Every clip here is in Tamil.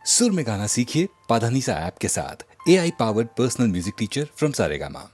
सुर में गाना सीखिए पाधानीसा ऐप के साथ। AI powered personal music teacher from Saregama.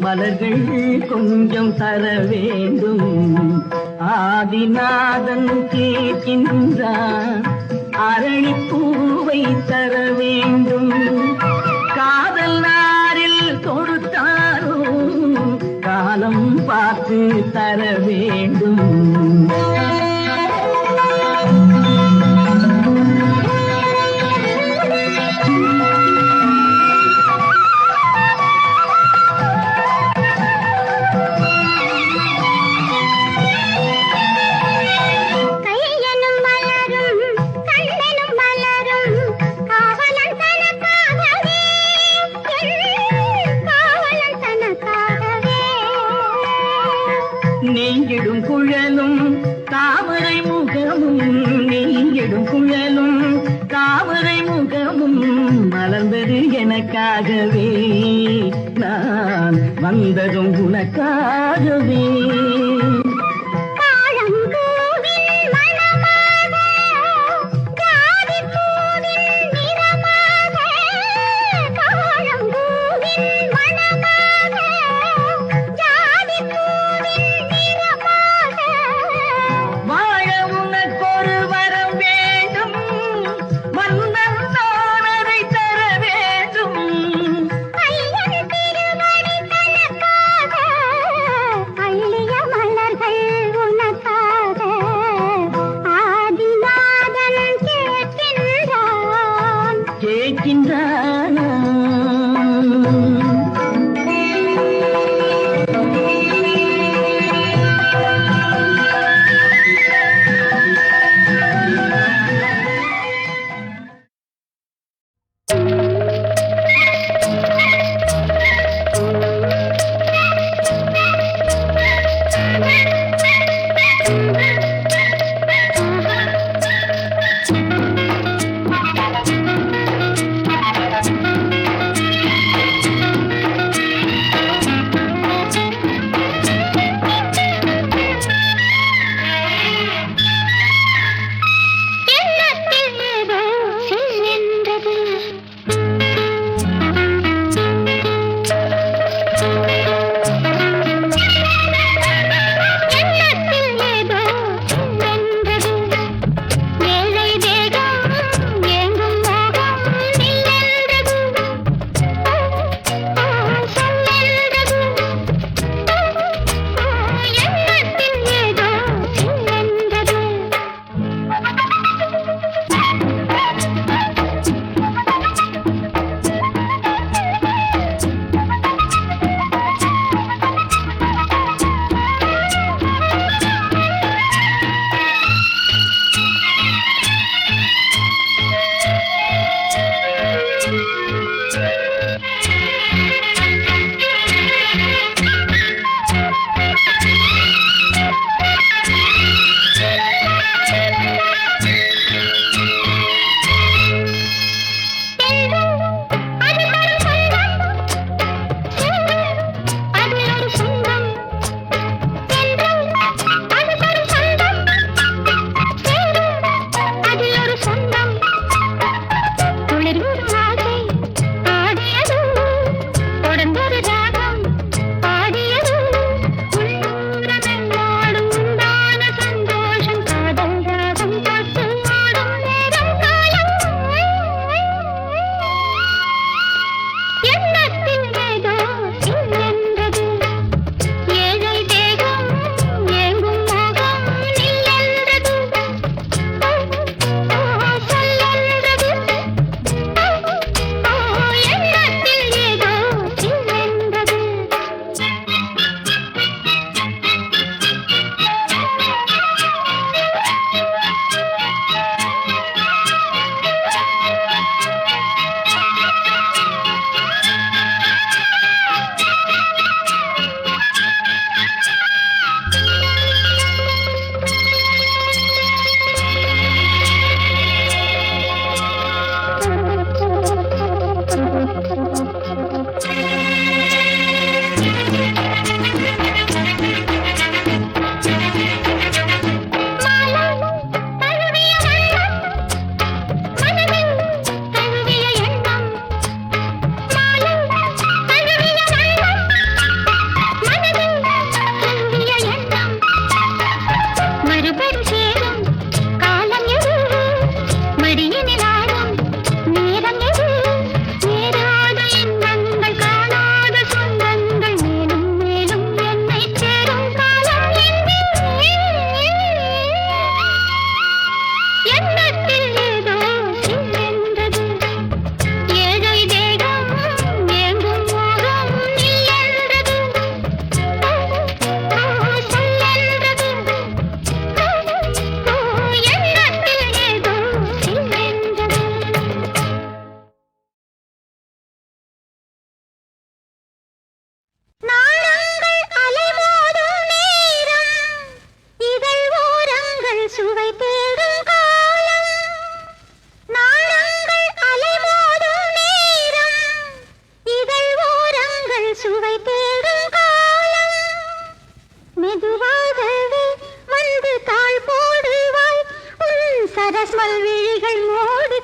மலர்கள் கொஞ்சம் தர வேண்டும். ஆதிநாதன் கேட்கின்றான் அரளிப்பூவை தர வேண்டும். காதல் நாரில் கொடுத்தாரோ காலம் பார்த்து தர வேண்டும். குழலும் தாமரை முகமும் மலர்ந்தது எனக்காகவே, நான் வந்ததும் உனக்காகவே.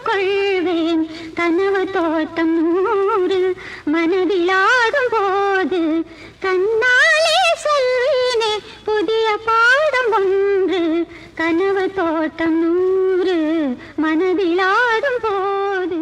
கொள்வேன் கனவு தோட்டம் நூறு மனதிலாடும் போது கண்ணாலே சொல்வேனே புதிய பாடம் ஒன்று கனவு தோட்டம் நூறு மனதிலாடும் போது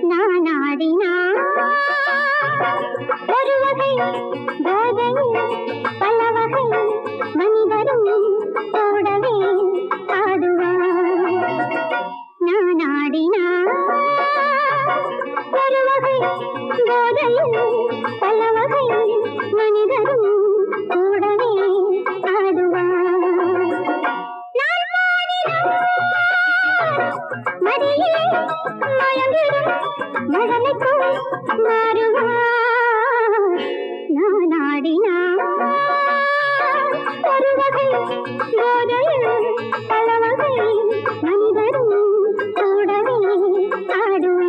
நானாடினான் ஒரு வகை போதையில் பல வகை மனிதரும் ஓடவே ஆடுவார். நானாடினான் ஒரு வகை போதையில் பல வகை மனிதரும் ஓடவே ஆடுவார். மடியிலே மயங்கிடும் மகனுக்கு மாறுவார். நானாடினான் ஒரு வகை போதையில் பல வகை மனிதரும் கூடவே ஆடுவார்.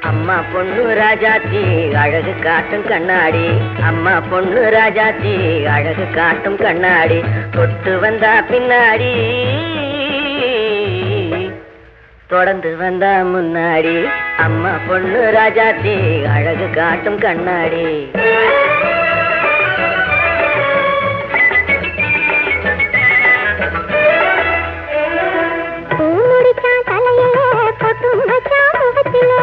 அம்மா பொண்ணு ராஜாச்சி அழகு காட்டும் கண்ணாடி, அம்மா பொண்ணு ராஜாச்சி அழகு காட்டும் கண்ணாடி, தொட்டு வந்தா பின்னாடி தொடர்ந்து வந்தா முன்னாடி, அம்மா பொண்ணு ராஜாச்சி அழகு காட்டும் கண்ணாடி. பூ முடிச்சா தலையிலே பொட்டு வச்சா முகத்திலே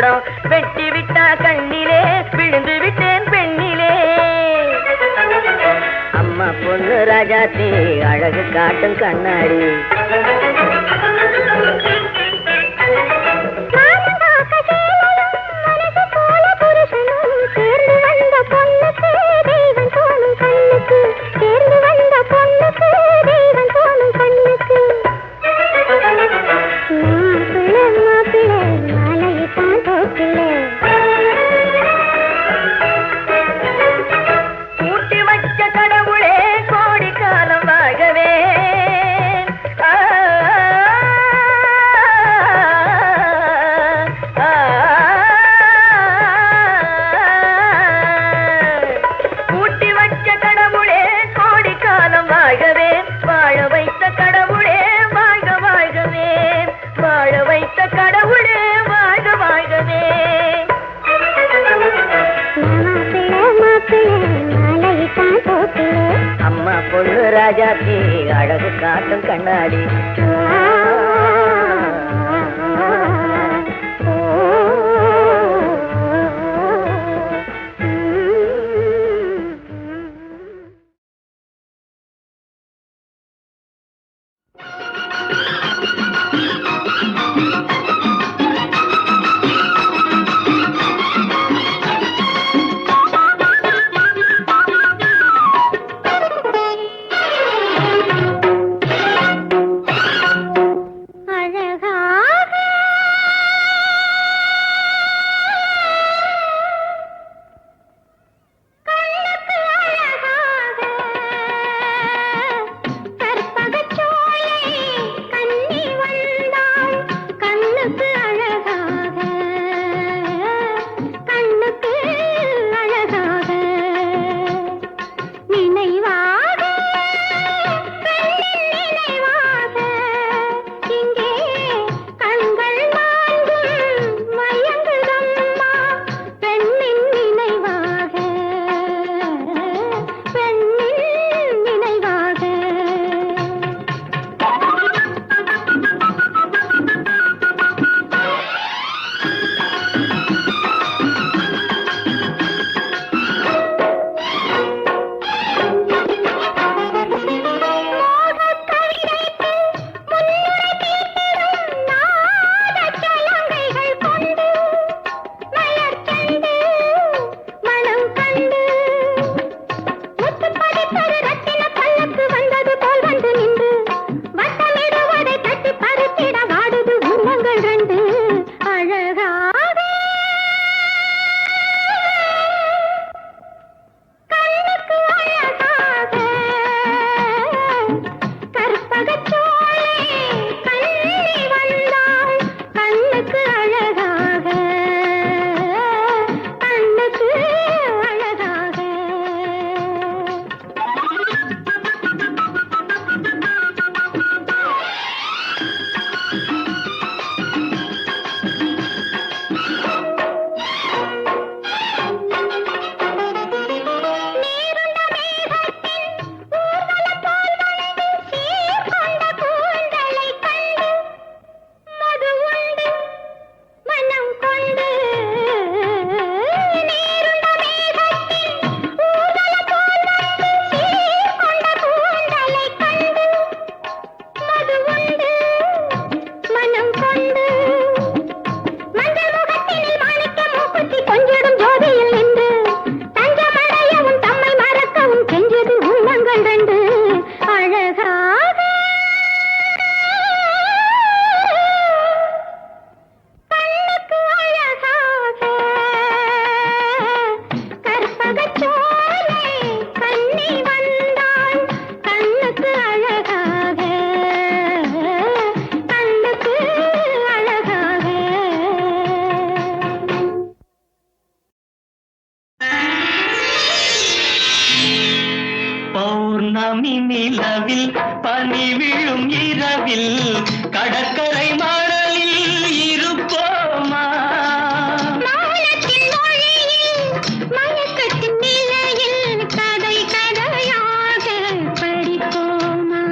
குடம் வெட்டி விட்டா கண்ணிலே விழுந்து விட்டேன் பெண்ணிலே. அம்மா பொண்ணு ராஜாத்தி அழகு காட்டும் கண்ணாடி. அம்மா பொண்ணு ராஜாத்தி அழகு காட்டும் கண்ணாடி. பௌர்ணமி நிலவில் பனி விழும் இரவில் கடற்கரை மணலில் இருப்போமா? கதை கதையாக படிப்போமா?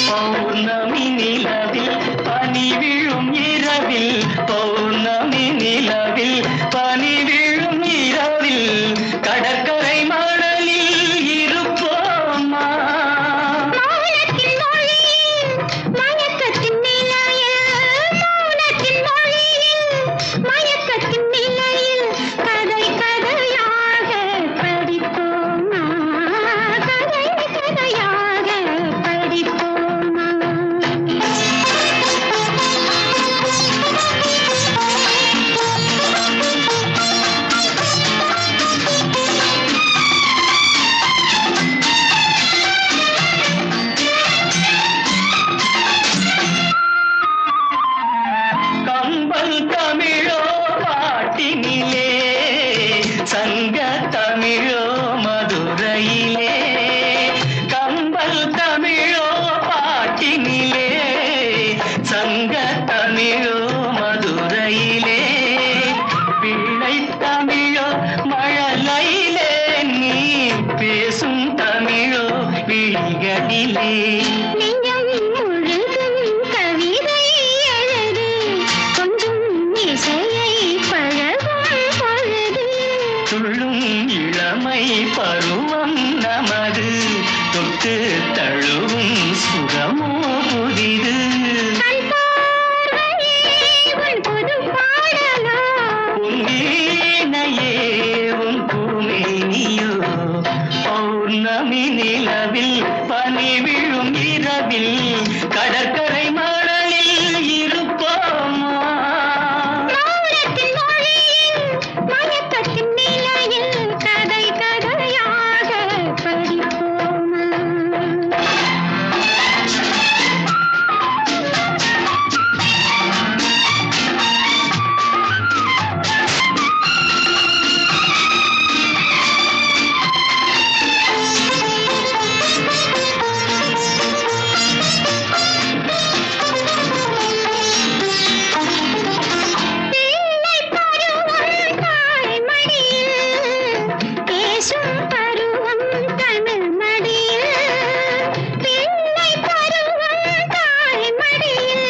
பௌர்ணமி நிலவில் மழலை தமிழோ மழலையிலே நீ பேசும் தமிழோ விழிகளிலே நெஞ்சம் முழுதும் கவிதை எழுது கொஞ்சம் இசையை பழகும் பொழுது துள்ளும் இளமை பருவம் நமது தொட்டு தழுவும் சுகமோ புதிது கண் பார்வையே உன் புது பாடலோ உன் வீணையே உன் பூமேனியோ பௌர்ணமி நிலவில் பனி விழும் இரவில் கடற்கரை மணலில் இருப்போமா மௌனத்தின் மொழியில் மயக்கத்தின் நிலையில் கதை கதையாக படிப்போமா பிள்ளை பருவம் தாய் மடியில் பேசும் பருவம் தமிழ் மடியில் பிள்ளை பருவம் தாய் மடியில்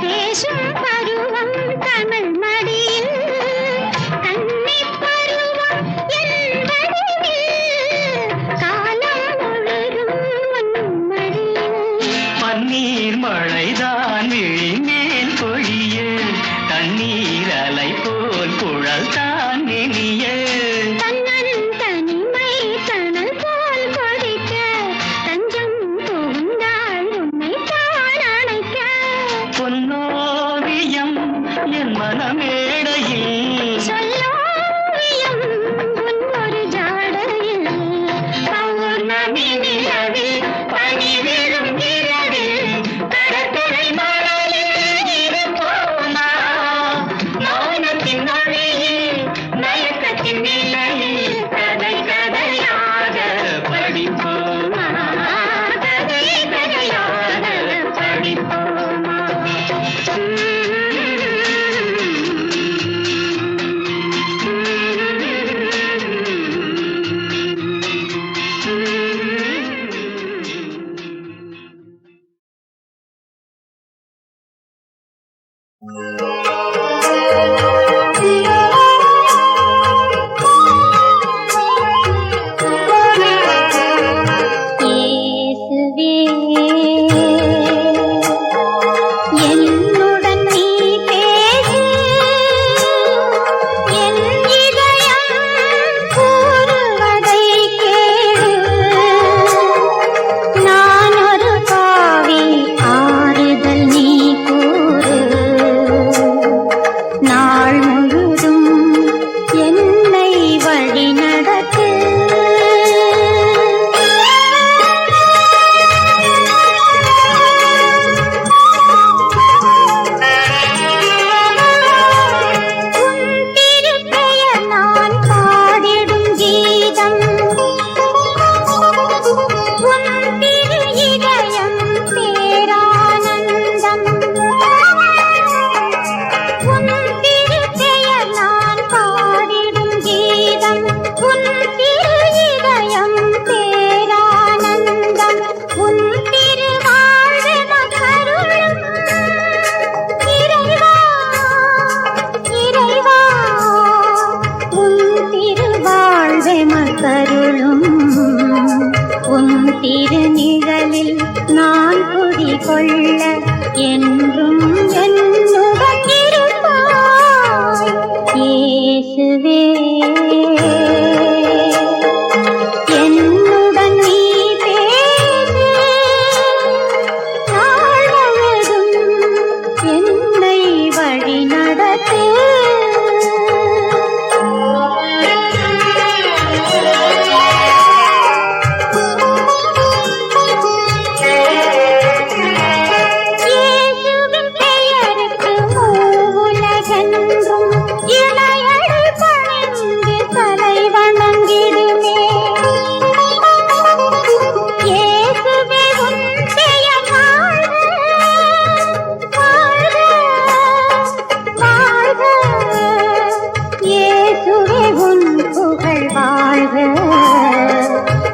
பேசும் பருவம் தமிழ் மடியில் கன்னி பருவம் என் வடிவில் காலம் முழுதும் உன் மடியில் பன்னீர் மழைதான் விழிமேல் பொழிய தண்ணீர் அலை போல் குழல் தான் நெனிய தன்னன் தனிமை தணல் போல் கொதிக்க தஞ்சம் புகுந்தாள் உன்னை தான் அணைக்க பொன்னோவியம் என் மனமேடையில் சொல்லோவியம் உன் ஒரு ஜாடையில் பௌர்ணமி நிலவில் பனி விழும் இரவில் கடற்கரை மணலில் இருப்போமா மௌனத்தின் மொழியில் மயக்கத்தின் நிலையில் கதை கதையாக படிப்போமா கதை கதையாக படிப்போமா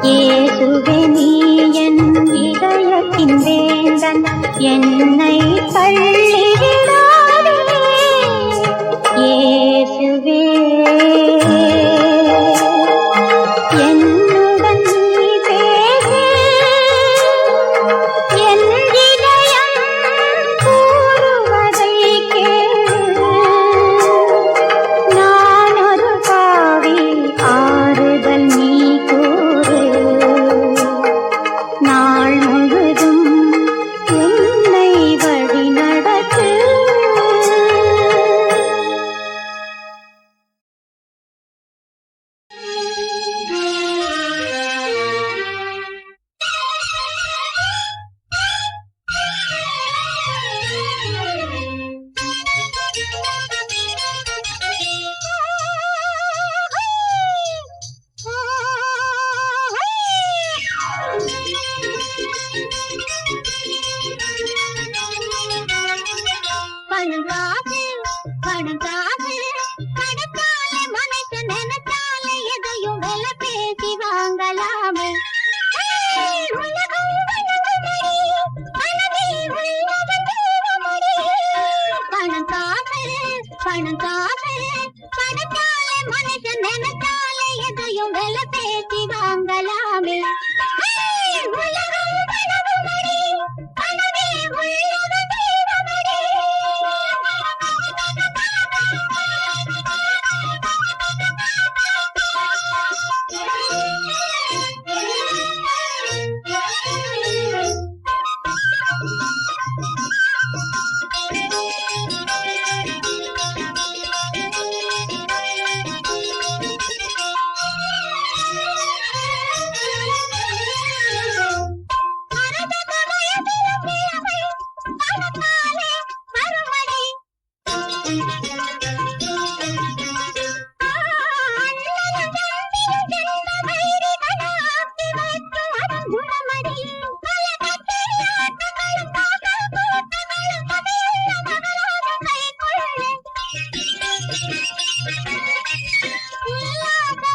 இயேசுவே நீ என் இதயத்தின் வேந்தன், என்னை தள்ளிவிடாதே இயேசுவே. என்னுடன் நீ பேசு, என் இதயம் கூறுவதை கேளு. நான் ஒரு பாவி, ஆறுதல் நீ கூறு. நாள் முழுதும் என்னை வழி நடத்து. பணங்காசு பணத்தாலே மனுஷன் நினைச்சாலே எதையும் விலை பேசி வாங்கலாமே. உலகம் வணங்கும்படி, மனமே உள்ளவன் தெய்வமடி. பணங்காசு பணத்தாலே மனுஷன் நினைச்சாலே எதையும் விலை பேசி வாங்கலாமே. உலகம் வணங்கும்படி, மனமே உள்ளவன் தெய்வமடி.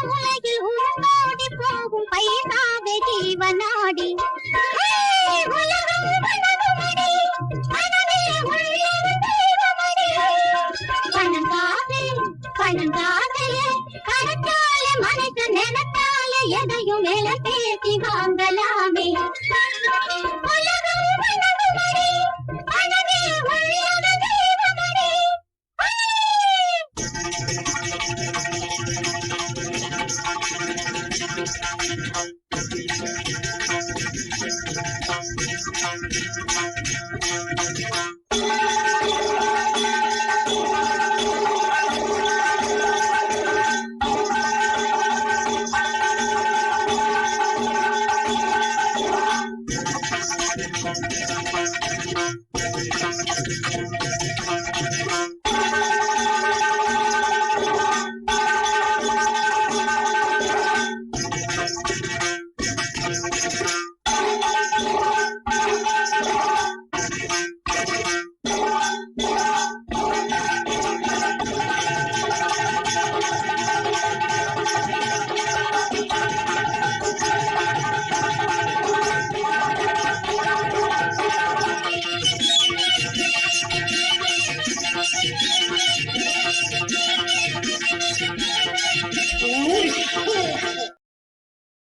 உலகில் உன்னோடி போகும் பைசாவே ஜீவனாடி. உலகம் வணங்கும்படி, மனமே உள்ளவன் தெய்வமடி. பணங்காசு கணத்தாலே மனுஷன் நினைத்தாலே எதையும் விலை பேசி வாங்கலாமே. உலகம் வணங்கும்படி, மனமே உள்ளவன் தெய்வமடி.